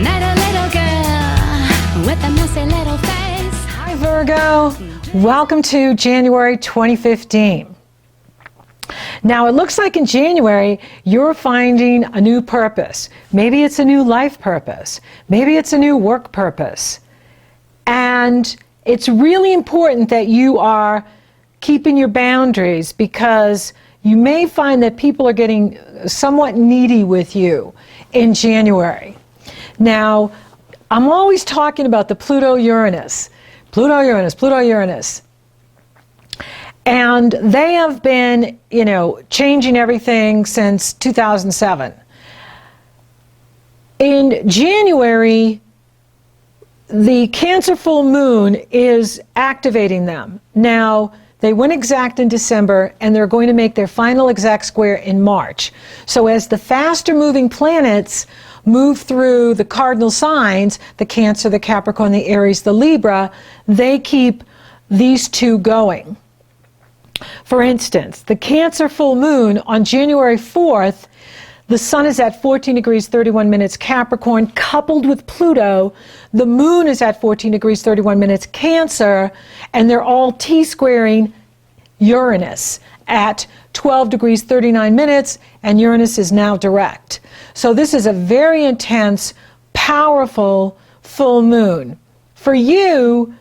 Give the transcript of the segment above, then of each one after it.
met a little girl with a messy little face. Hi Virgo, welcome to January 2015. Now it looks like in January you're finding a new purpose. Maybe it's a new life purpose. Maybe it's a new work purpose. And it's really important that you are keeping your boundaries, because you may find that people are getting somewhat needy with you in January. Now, I'm always talking about the Pluto-Uranus. Pluto-Uranus, Pluto-Uranus. And they have been, changing everything since 2007. In January, the Cancer full moon is activating them. Now, they went exact in December, and they're going to make their final exact square in March. So as the faster moving planets move through the cardinal signs, the Cancer, the Capricorn, the Aries, the Libra, they keep these two going. For instance, the Cancer full moon on January 4th, the sun is at 14 degrees 31 minutes Capricorn, coupled with Pluto. The moon is at 14 degrees 31 minutes Cancer, and they're all T-squaring Uranus at 12 degrees 39 minutes, and Uranus is now direct. So this is a very intense, powerful full moon. For you,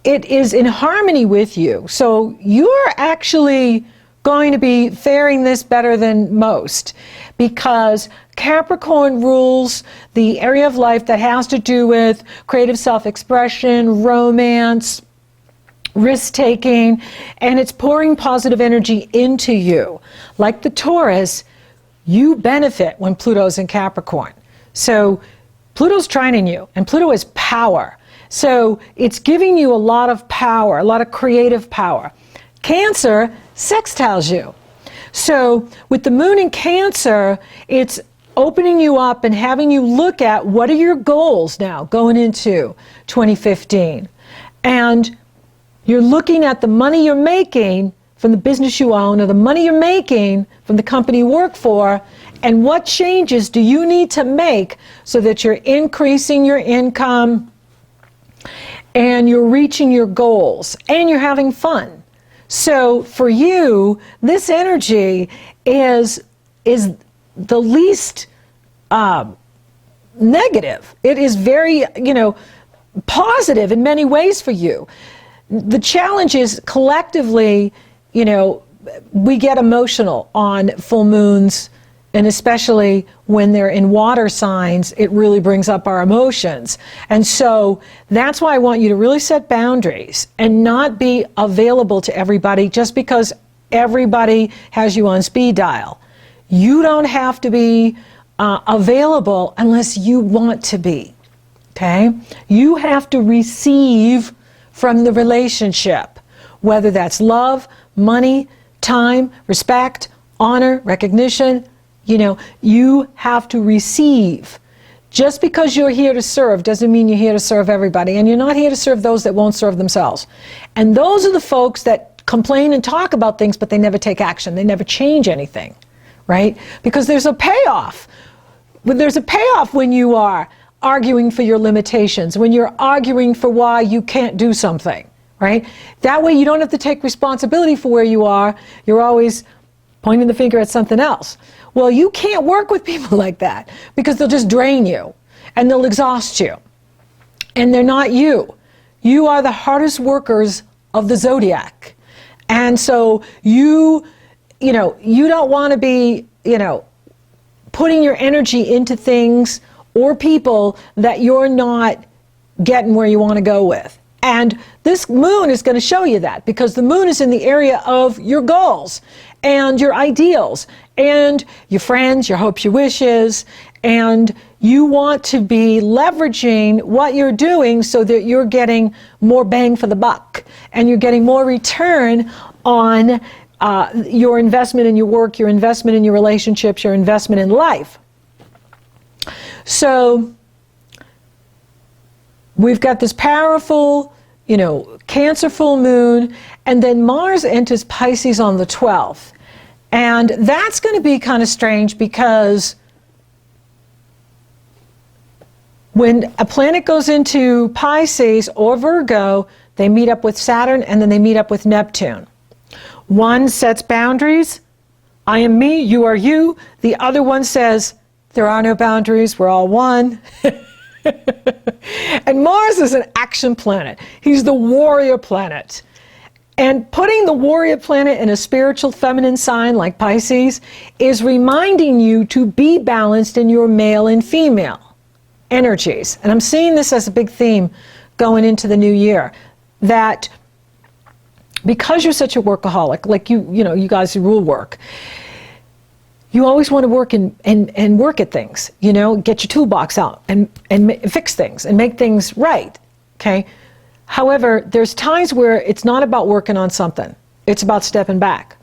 it is in harmony with you. So you're actually going to be faring this better than most, because Capricorn rules the area of life that has to do with creative self-expression, romance, risk-taking, and it's pouring positive energy into you. Like the Taurus, you benefit when Pluto's in Capricorn. So Pluto's trining you, and Pluto is power. So it's giving you a lot of power, a lot of creative power. Cancer sextiles you. So with the moon in Cancer, it's opening you up and having you look at what are your goals now going into 2015. And you're looking at the money you're making from the business you own, or the money you're making from the company you work for, and what changes do you need to make so that you're increasing your income and you're reaching your goals and you're having fun. So for you, this energy is the least negative. It is very, positive in many ways for you. The challenge is collectively, we get emotional on full moons, and especially when they're in water signs, it really brings up our emotions. And so that's why I want you to really set boundaries and not be available to everybody just because everybody has you on speed dial. You don't have to be available unless you want to be, okay? You have to receive from the relationship, whether that's love, money, time, respect, honor, recognition. You have to receive. Just because you're here to serve doesn't mean you're here to serve everybody. And you're not here to serve those that won't serve themselves. And those are the folks that complain and talk about things, but they never take action. They never change anything, right? Because there's a payoff. There's a payoff when you are arguing for your limitations, when you're arguing for why you can't do something, right? That way you don't have to take responsibility for where you are. You're always pointing the finger at something else. Well, you can't work with people like that, because they'll just drain you and they'll exhaust you. And they're not you. You are the hardest workers of the zodiac. And so you don't want to be, putting your energy into things or people that you're not getting where you want to go with. And this moon is going to show you that, because the moon is in the area of your goals and your ideals and your friends, your hopes, your wishes, and you want to be leveraging what you're doing so that you're getting more bang for the buck and you're getting more return on your investment in your work, your investment in your relationships, your investment in life. So we've got this powerful, Cancer full moon, and then Mars enters Pisces on the 12th. And that's going to be kind of strange, because When a planet goes into Pisces or Virgo, they meet up with Saturn and then they meet up with Neptune. One sets boundaries. I am me, you are you. The other one says, there are no boundaries, we're all one. And Mars is an action planet. He's the warrior planet. And putting the warrior planet in a spiritual feminine sign like Pisces is reminding you to be balanced in your male and female energies. And I'm seeing this as a big theme going into the new year, that because you're such a workaholic, like you guys who rule work, you always want to work and work at things, get your toolbox out and fix things and make things right, okay? However, there's times where it's not about working on something. It's about stepping back,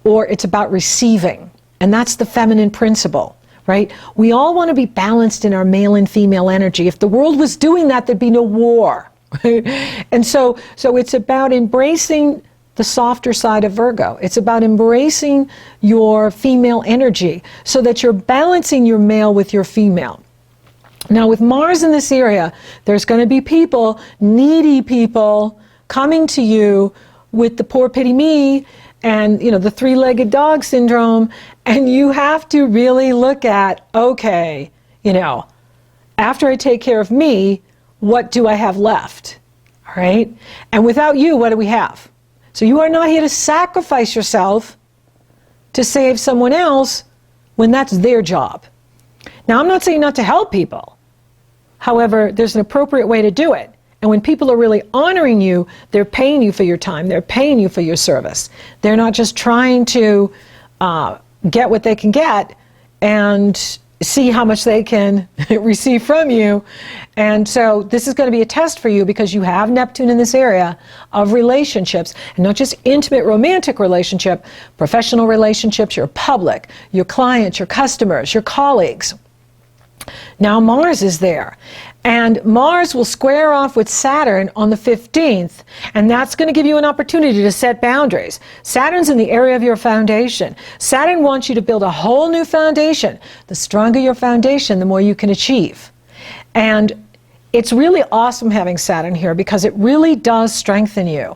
or it's about receiving. And that's the feminine principle, right? We all want to be balanced in our male and female energy. If the world was doing that, there'd be no war, right? And so it's about embracing the softer side of Virgo. It's about embracing your female energy so that you're balancing your male with your female. Now with Mars in this area, there's going to be people, needy people, coming to you with the poor pity me and the three-legged dog syndrome, and you have to really look at, okay, after I take care of me, what do I have left? All right? And without you, what do we have? So you are not here to sacrifice yourself to save someone else when that's their job. Now, I'm not saying not to help people. However, there's an appropriate way to do it. And when people are really honoring you, they're paying you for your time. They're paying you for your service. They're not just trying to get what they can get and see how much they can receive from you. And so this is going to be a test for you because you have Neptune in this area of relationships, and not just intimate romantic relationship, professional relationships, your public, your clients, your customers, your colleagues. Now Mars is there, and Mars will square off with Saturn on the 15th, and that's going to give you an opportunity to set boundaries. Saturn's in the area of your foundation. Saturn wants you to build a whole new foundation. The stronger your foundation, the more you can achieve. And it's really awesome having Saturn here because it really does strengthen you.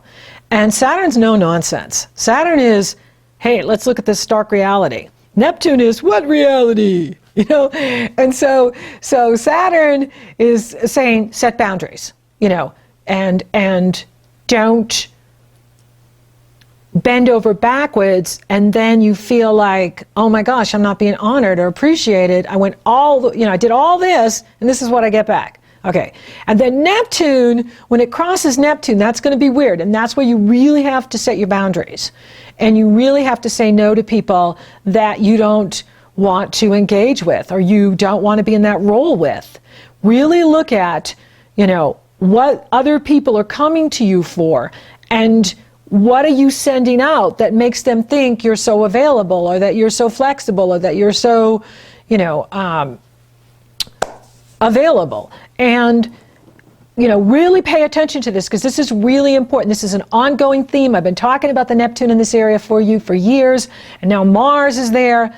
And Saturn's no nonsense. Saturn is, hey, let's look at this stark reality. Neptune is, what reality? And so Saturn is saying, set boundaries, and don't bend over backwards, and then you feel like, oh my gosh, I'm not being honored or appreciated. I did all this, and this is what I get back. Okay, and then Neptune, when it crosses Neptune, that's going to be weird, and that's where you really have to set your boundaries, and you really have to say no to people that you don't want to engage with, or you don't want to be in that role with. Really look at, what other people are coming to you for, and what are you sending out that makes them think you're so available, or that you're so flexible, or that you're so, available. And really pay attention to this, because this is really important. This is an ongoing theme. I've been talking about the Neptune in this area for you for years, and now Mars is there.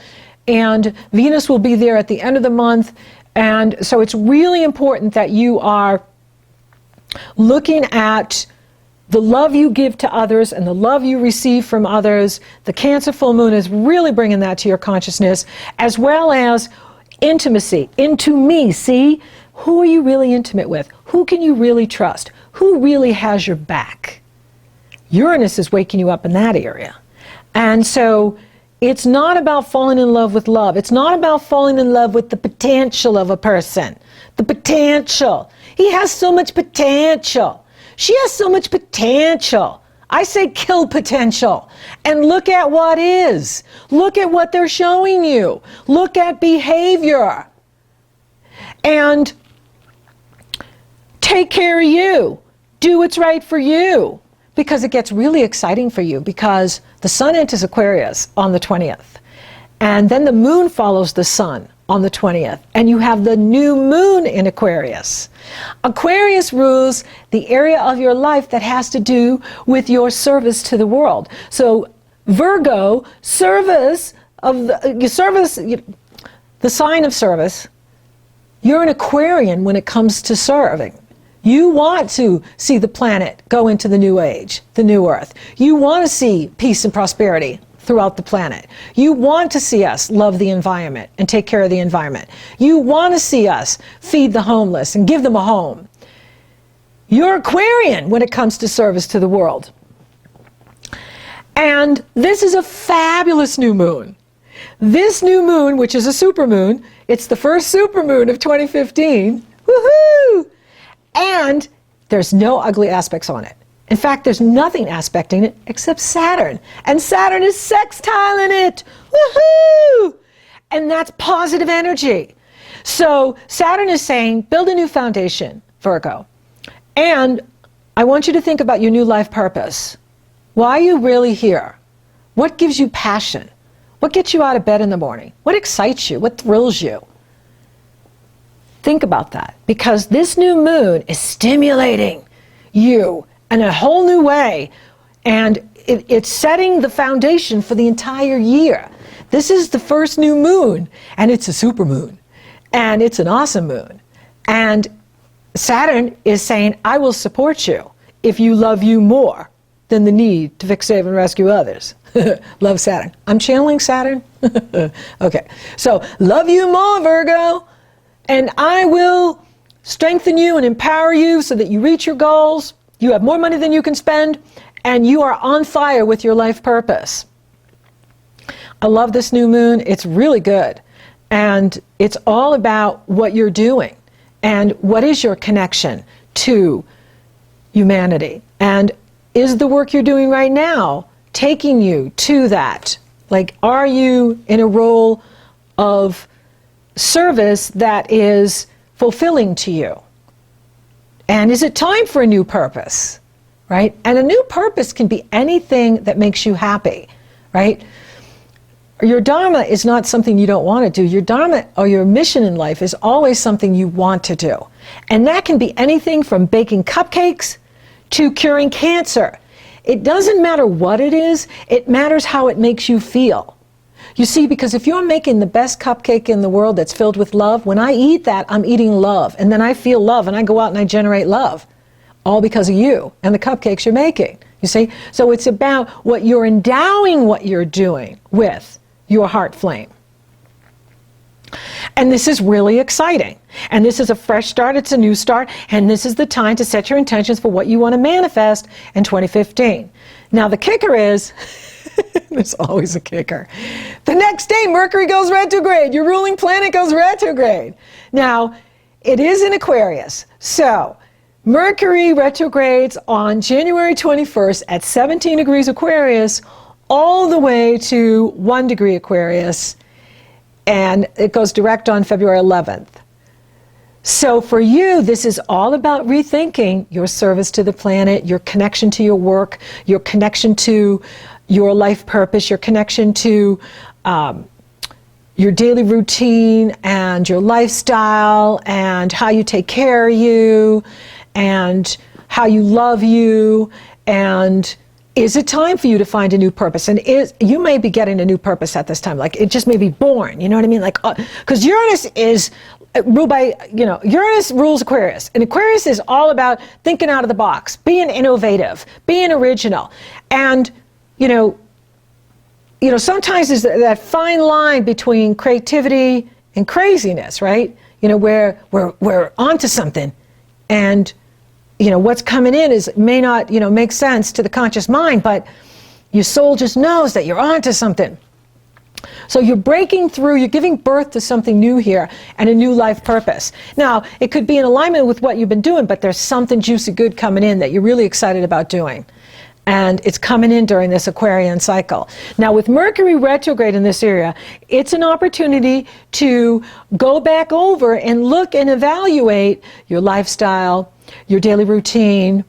And Venus will be there at the end of the month. And so it's really important that you are looking at the love you give to others and the love you receive from others. The Cancer full moon is really bringing that to your consciousness, as well as intimacy. Into me, see? Who are you really intimate with? Who can you really trust? Who really has your back? Uranus is waking you up in that area. And so it's not about falling in love with love. It's not about falling in love with the potential of a person. The potential. He has so much potential. She has so much potential. I say kill potential and look at what is. Look at what they're showing you. Look at behavior. And take care of you. Do what's right for you. Because it gets really exciting for you, because the sun enters Aquarius on the 20th. And then the moon follows the sun on the 20th. And you have the new moon in Aquarius. Aquarius rules the area of your life that has to do with your service to the world. So Virgo, the sign of service, You're an Aquarian when it comes to serving. You want to see the planet go into the new age, the new earth. You want to see peace and prosperity throughout the planet. You want to see us love the environment and take care of the environment. You want to see us feed the homeless and give them a home. You're Aquarian when it comes to service to the world. And this is a fabulous new moon. This new moon, which is a supermoon, it's the first supermoon of 2015. Woohoo! And there's no ugly aspects on it. In fact, there's nothing aspecting it except Saturn. And Saturn is sextiling it. Woohoo! And that's positive energy. So Saturn is saying, build a new foundation, Virgo. And I want you to think about your new life purpose. Why are you really here? What gives you passion? What gets you out of bed in the morning? What excites you? What thrills you? Think about that, because this new moon is stimulating you in a whole new way, and it's setting the foundation for the entire year. This is the first new moon, and it's a supermoon, and it's an awesome moon. And Saturn is saying, I will support you if you love you more than the need to fix, save, and rescue others. Love Saturn. I'm channeling Saturn. Okay, so love you more, Virgo, and I will strengthen you and empower you so that you reach your goals. You have more money than you can spend, and you are on fire with your life purpose. I love this new moon. It's really good, and it's all about what you're doing and what is your connection to humanity, and is the work you're doing right now taking you to that? Like, are you in a role of service that is fulfilling to you? And is it time for a new purpose, right? And a new purpose can be anything that makes you happy, right? Your dharma is not something you don't want to do. Your dharma, or your mission in life, is always something you want to do. And that can be anything from baking cupcakes to curing cancer. It doesn't matter what it is, it matters how it makes you feel. You see, because if you're making the best cupcake in the world that's filled with love, when I eat that, I'm eating love, and then I feel love, and I go out and I generate love, all because of you and the cupcakes you're making, you see? So it's about what you're endowing what you're doing with your heart flame. And this is really exciting. And this is a fresh start, it's a new start, and this is the time to set your intentions for what you want to manifest in 2015. Now the kicker is, there's always a kicker. The next day, Mercury goes retrograde. Your ruling planet goes retrograde. Now, it is in Aquarius. So, Mercury retrogrades on January 21st at 17 degrees Aquarius, all the way to 1 degree Aquarius, and it goes direct on February 11th. So for you, this is all about rethinking your service to the planet, your connection to your work, your connection to your life purpose, your connection to your daily routine and your lifestyle and how you take care of you and how you love you. And is it time for you to find a new purpose? And you may be getting a new purpose at this time, like it just may be born, you know what I mean? Like, because Uranus is ruled by, Uranus rules Aquarius, and Aquarius is all about thinking out of the box, being innovative, being original. And, sometimes there's that fine line between creativity and craziness, right? Where we're onto something, and what's coming in may not, make sense to the conscious mind, but your soul just knows that you're onto something. So you're breaking through, you're giving birth to something new here and a new life purpose. Now, it could be in alignment with what you've been doing, but there's something juicy good coming in that you're really excited about doing. And it's coming in during this Aquarian cycle. Now, with Mercury retrograde in this area, it's an opportunity to go back over and look and evaluate your lifestyle, your daily routine,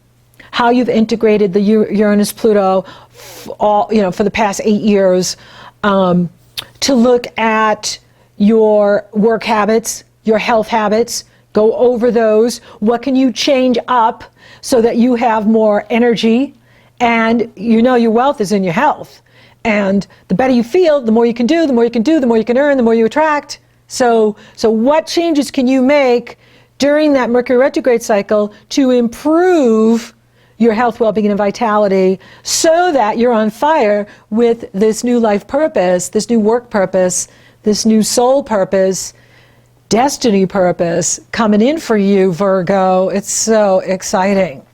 how you've integrated the Uranus-Pluto for the past 8 years, to look at your work habits, your health habits, go over those. What can you change up so that you have more energy? And your wealth is in your health. And the better you feel, the more you can do, the more you can do, the more you can earn, the more you attract. So what changes can you make during that Mercury retrograde cycle to improve your health, well-being, and vitality so that you're on fire with this new life purpose, this new work purpose, this new soul purpose, destiny purpose coming in for you, Virgo. It's so exciting.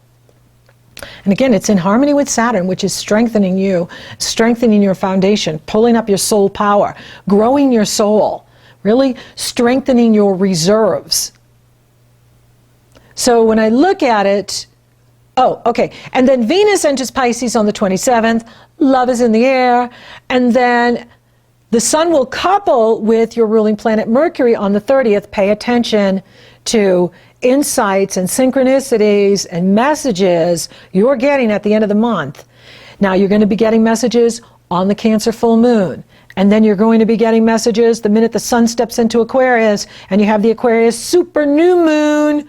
And again, it's in harmony with Saturn, which is strengthening you, strengthening your foundation, pulling up your soul power, growing your soul, really strengthening your reserves. So when I look at it, oh, okay. And then Venus enters Pisces on the 27th. Love is in the air. And then the sun will couple with your ruling planet Mercury on the 30th. Pay attention to insights and synchronicities and messages you're getting at the end of the month. Now, you're going to be getting messages on the Cancer full moon. And then you're going to be getting messages the minute the sun steps into Aquarius, and you have the Aquarius super new moon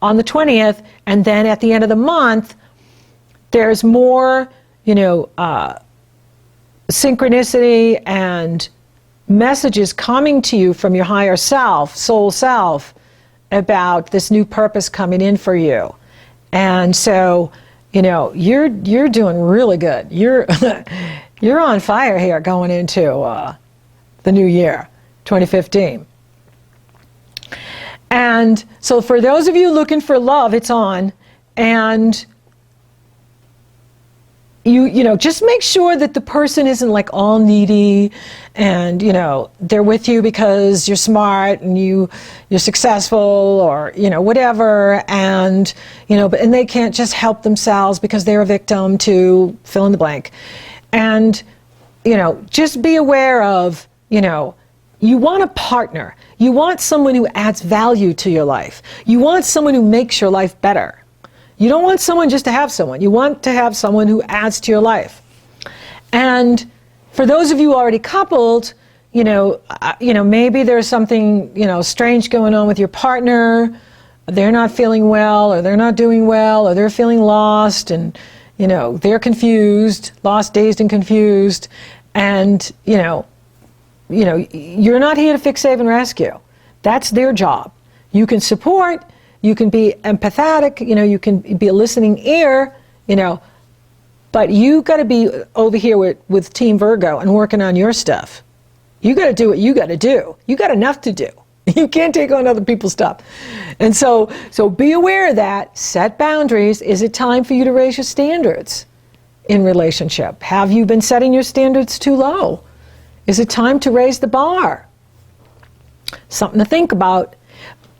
on the 20th. And then at the end of the month, there's more, synchronicity and messages coming to you from your higher self, soul self, about this new purpose coming in for you. And so, you're doing really good. You're you're on fire here going into the new year, 2015. And so for those of you looking for love, it's on. And you just make sure that the person isn't like all needy and, they're with you because you're smart and you're successful or, whatever. And, and they can't just help themselves because they're a victim to fill in the blank. And, just be aware of, you want a partner. You want someone who adds value to your life. You want someone who makes your life better. You don't want someone just to have someone. You want to have someone who adds to your life. And for those of you already coupled, maybe there's something, strange going on with your partner. They're not feeling well, or they're not doing well, or they're feeling lost, and, they're confused, lost, dazed, and confused. And, you're not here to fix, save, and rescue. That's their job. You can support. You can be empathetic, you can be a listening ear, but you got to be over here with Team Virgo and working on your stuff. You got to do what you got to do. You got enough to do. You can't take on other people's stuff. And so be aware of that. Set boundaries. Is it time for you to raise your standards in relationship? Have you been setting your standards too low? Is it time to raise the bar? Something to think about.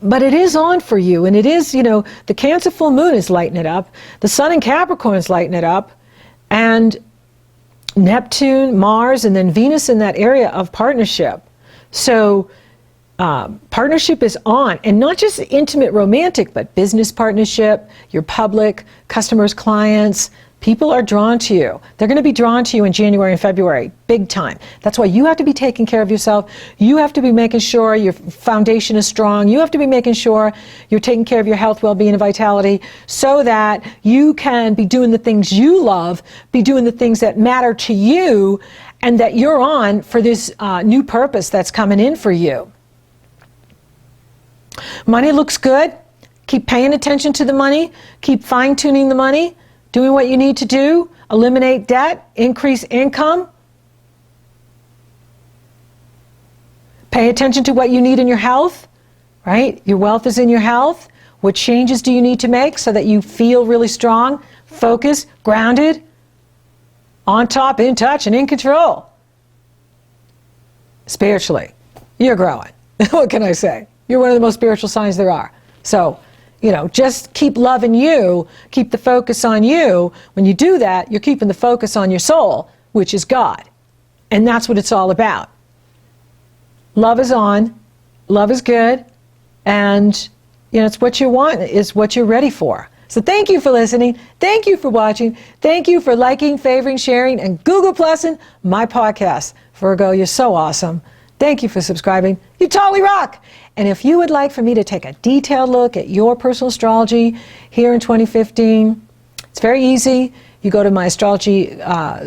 But it is on for you, and it is, the Cancer full moon is lighting it up. The sun in Capricorn is lighting it up. And Neptune, Mars, and then Venus in that area of partnership. So partnership is on, and not just intimate romantic, but business partnership, your public, customers, clients. People are drawn to you. They're going to be drawn to you in January and February, big time. That's why you have to be taking care of yourself. You have to be making sure your foundation is strong. You have to be making sure you're taking care of your health, well-being, and vitality so that you can be doing the things you love, be doing the things that matter to you, and that you're on for this new purpose that's coming in for you. Money looks good. Keep paying attention to the money. Keep fine-tuning the money. Doing what you need to do, eliminate debt, increase income. Pay attention to what you need in your health, right? Your wealth is in your health. What changes do you need to make so that you feel really strong, focused, grounded, on top, in touch, and in control? Spiritually, you're growing. What can I say? You're one of the most spiritual signs there are. So, just keep loving you, keep the focus on you. When you do that, you're keeping the focus on your soul, which is God. And that's what it's all about. Love is on, love is good, and it's what you want, is what you're ready for. So thank you for listening, thank you for watching, thank you for liking, favoring, sharing, and Google Plussing my podcast. Virgo, you're so awesome. Thank you for subscribing. You totally rock. And if you would like for me to take a detailed look at your personal astrology here in 2015, it's very easy. You go to my astrology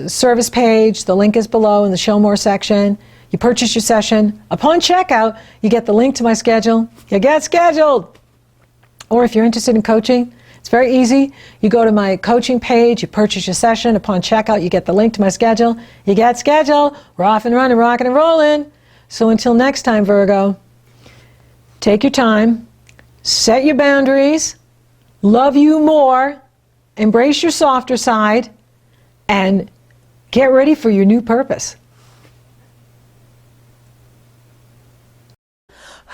service page. The link is below in the Show More section. You purchase your session. Upon checkout, you get the link to my schedule. You get scheduled. Or if you're interested in coaching, it's very easy. You go to my coaching page, you purchase your session. Upon checkout, you get the link to my schedule. You get scheduled. We're off and running, rocking and rolling. So until next time, Virgo, take your time, set your boundaries, love you more, embrace your softer side, and get ready for your new purpose.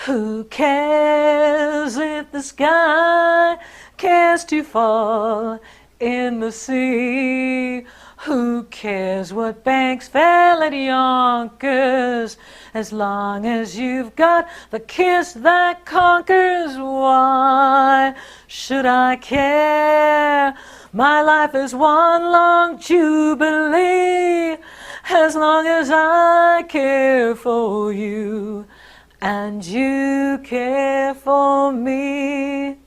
Who cares if the sky cares to fall in the sea? Who cares what banks fell at Yonkers? As long as you've got the kiss that conquers, why should I care? My life is one long jubilee, as long as I care for you and you care for me.